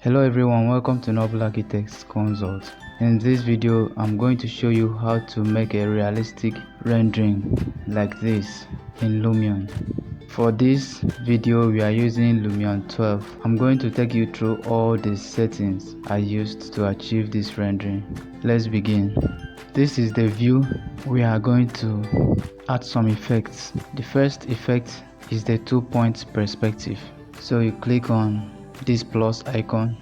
Hello everyone, welcome to Noble Architects Consult. In this video, I'm going to show you how to make a realistic rendering like this in Lumion. For this video, we are using Lumion 12. I'm going to take you through all the settings I used to achieve this rendering. Let's begin. This is the view. We are going to add some effects. The first effect is the 2-point perspective. So you click on this plus icon,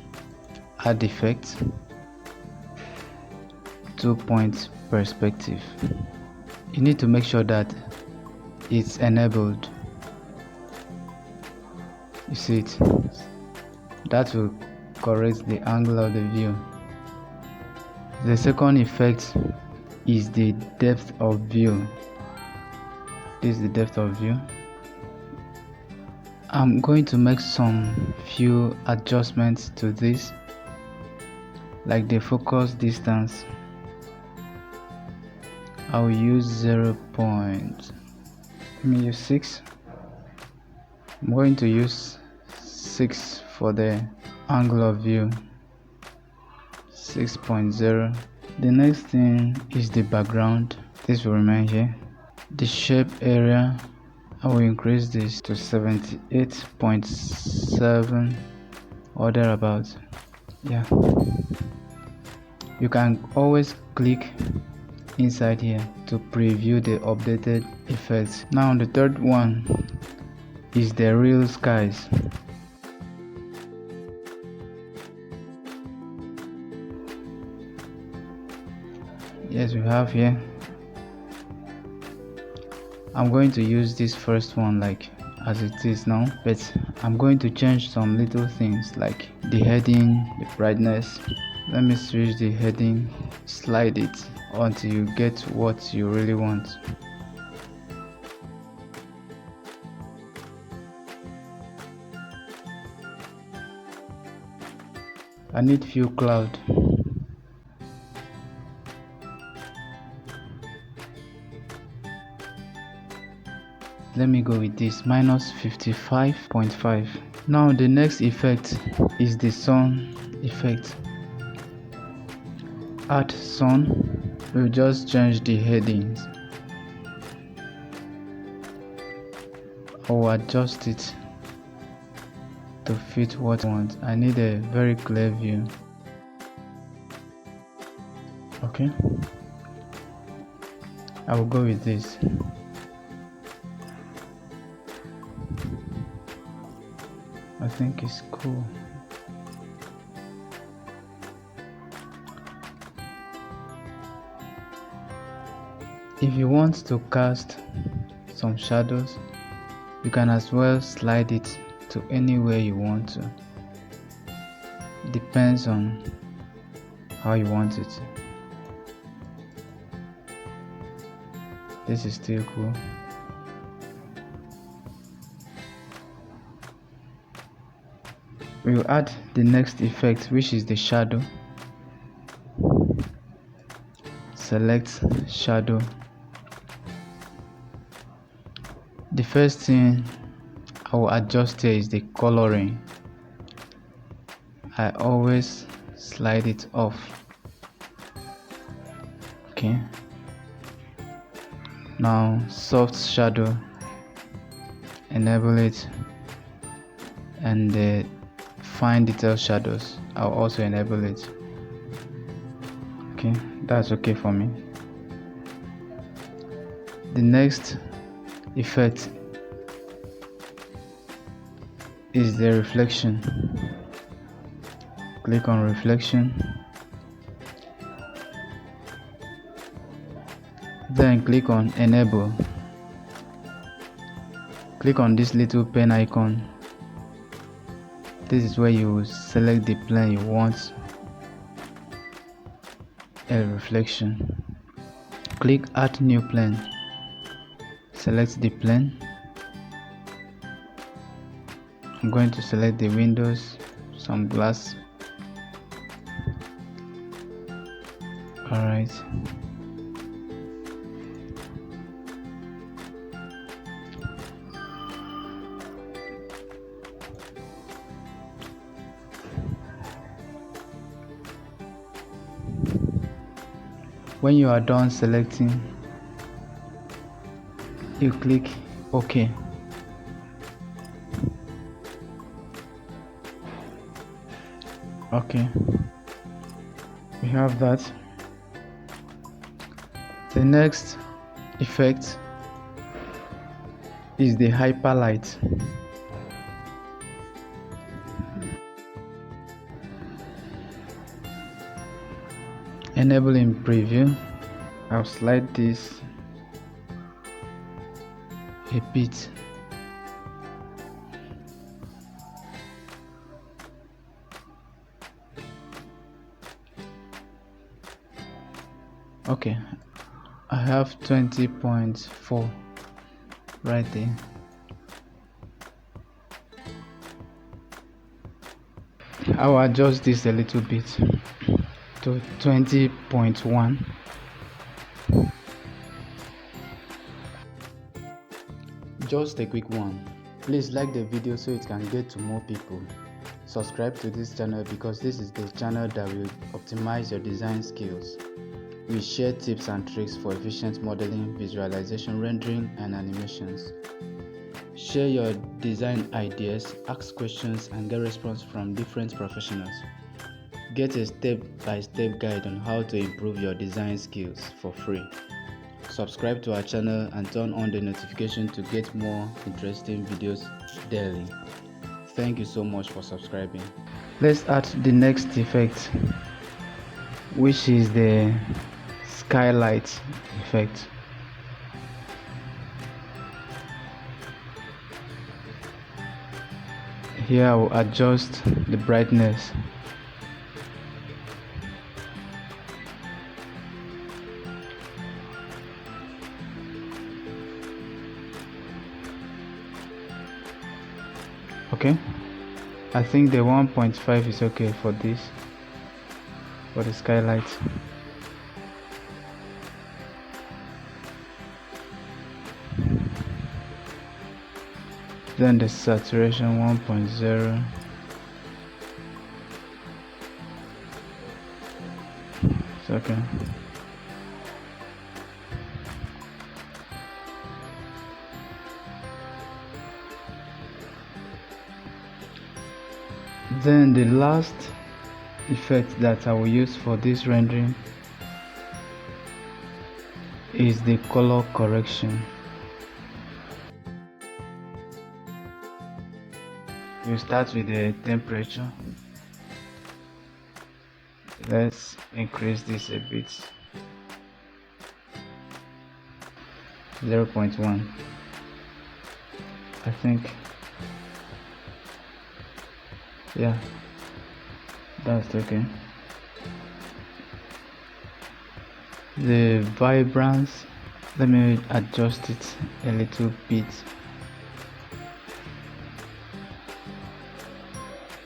add effect, 2-point perspective. You need to make sure that it's enabled. You see it? That will correct the angle of the view. The second effect is the depth of view. This is the depth of view. I'm going to make some few adjustments to this, like the focus distance. I will use 0.6. I'm going to use 6 for the angle of view, 6.0. The next thing is the background. This will remain here. The shape area, I will increase this to 78.7 or thereabouts. Yeah, you can always click inside here to preview the updated effects. Now the third one is the real skies. Yes, we have here. I'm going to use this first one like as it is now, but I'm going to change some little things like the heading, the brightness. Let me switch the heading, slide it until you get what you really want. I need few cloud. Let me go with this minus 55.5. Now the next effect is the sun effect. Add sun. We'll just change the headings. I will adjust it to fit what I want. I need a very clear view. Okay, I will go with this. I think it's cool. If you want to cast some shadows, you can as well slide it to anywhere you want to. Depends on how you want it. This is still cool. We will add the next effect, which is the shadow. Select shadow. The first thing I will adjust here is the coloring. I always slide it off. Okay. Now soft shadow, enable it, and the fine detail shadows, I'll also enable it. Okay, that's okay for me. The next effect is the reflection. Click on reflection, then click on enable. Click on this little pen icon. This is where you select the plane you want a reflection. Click add new plane. Select the plane. I'm going to select the windows, some glass. Alright. When you are done selecting, you click OK. Okay, we have that. The next effect is the hyperlight. Enable in preview. I'll slide this a bit. Okay, I have 20.4 right there. I'll adjust this a little bit to 20.1. Just a quick one. Please like the video so it can get to more people. Subscribe to this channel because this is the channel that will optimize your design skills. We share tips and tricks for efficient modeling, visualization, rendering, and animations. Share your design ideas, ask questions, and get response from different professionals. Get a step-by-step guide on how to improve your design skills for free. Subscribe to our channel and turn on the notification to get more interesting videos daily. Thank you so much for subscribing. Let's add the next effect, which is the skylight effect. Here I will adjust the brightness. Okay, I think the 1.5 is okay for this, for the skylight. Then the saturation 1.0. It's okay. Then the last effect that I will use for this rendering is the color correction. You start with the temperature. Let's increase this a bit. 0.1. I think. Yeah, that's okay. The vibrance, let me adjust it a little bit.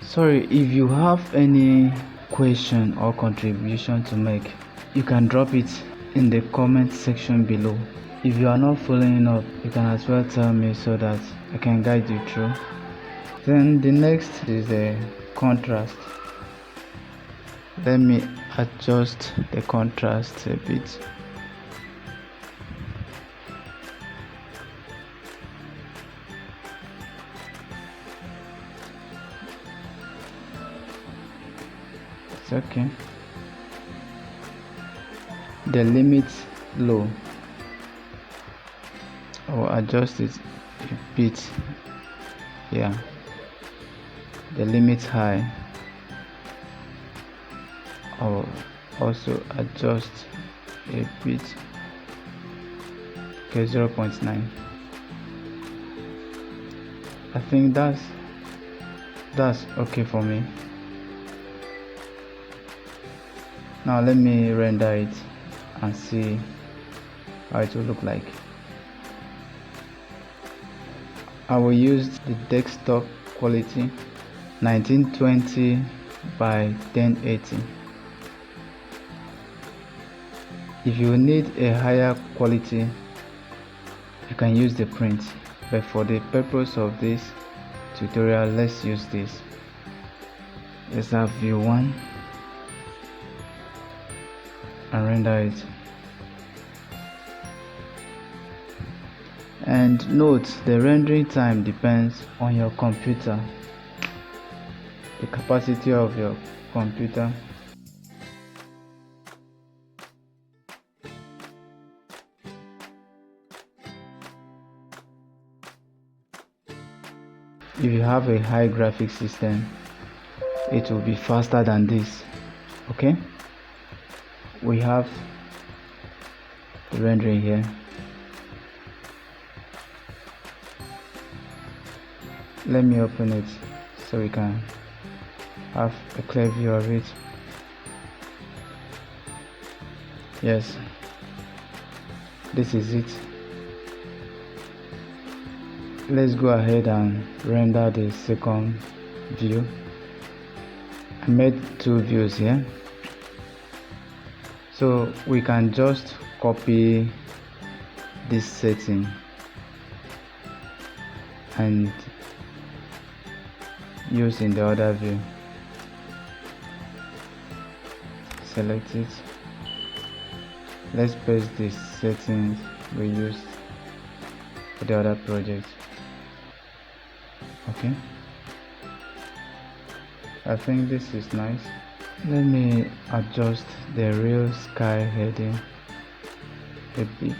Sorry, if you have any question or contribution to make, you can drop it in the comment section below. If you are not following up, you can as well tell me so that I can guide you through. Then the next is the contrast. Let me adjust the contrast a bit. It's okay. The limit low. I will adjust it a bit. Yeah. The limit high. I will also adjust a bit. Okay, 0.9. I think that's okay for me. Now let me render it and see how it will look like. I will use the desktop quality 1920 by 1080. If you need a higher quality, you can use the print, but for the purpose of this tutorial, let's use this. Let's have view 1 and render it. And note, the rendering time depends on your computer, the capacity of your computer. If you have a high graphics system, it will be faster than this. Okay, we have the rendering here. Let me open it so we can have a clear view of it. Yes, this is it. Let's go ahead and render the second view. I made two views here, so we can just copy this setting and use in the other view. Select it. Let's paste the settings we used for the other project. Okay, I think this is nice. Let me adjust the real sky heading a bit.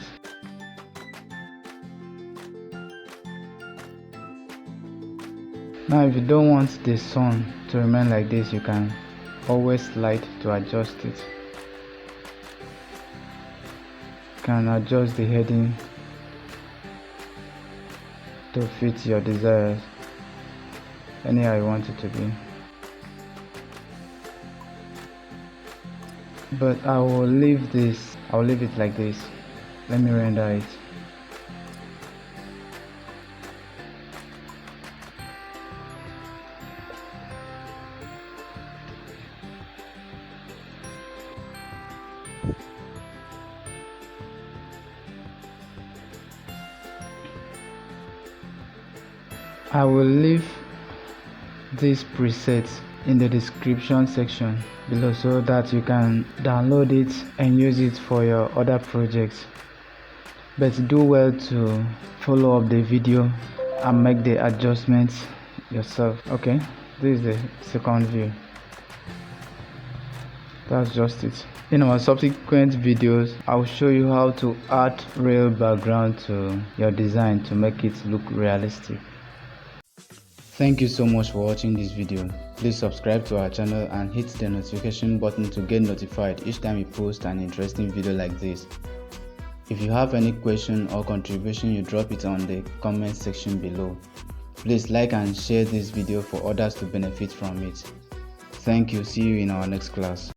Now if you don't want the sun to remain like this, you can always slide to adjust it. You can adjust the heading to fit your desires, anyhow you want it to be. But I will leave it like this. Let me render it. I will leave these presets in the description section below so that you can download it and use it for your other projects. But do well to follow up the video and make the adjustments yourself. Okay, this is the second view. That's just it. In our subsequent videos, I'll show you how to add real background to your design to make it look realistic. Thank you so much for watching this video. Please subscribe to our channel and hit the notification button to get notified each time we post an interesting video like this. If you have any question or contribution, you drop it on the comment section below. Please like and share this video for others to benefit from it. Thank you. See you in our next class.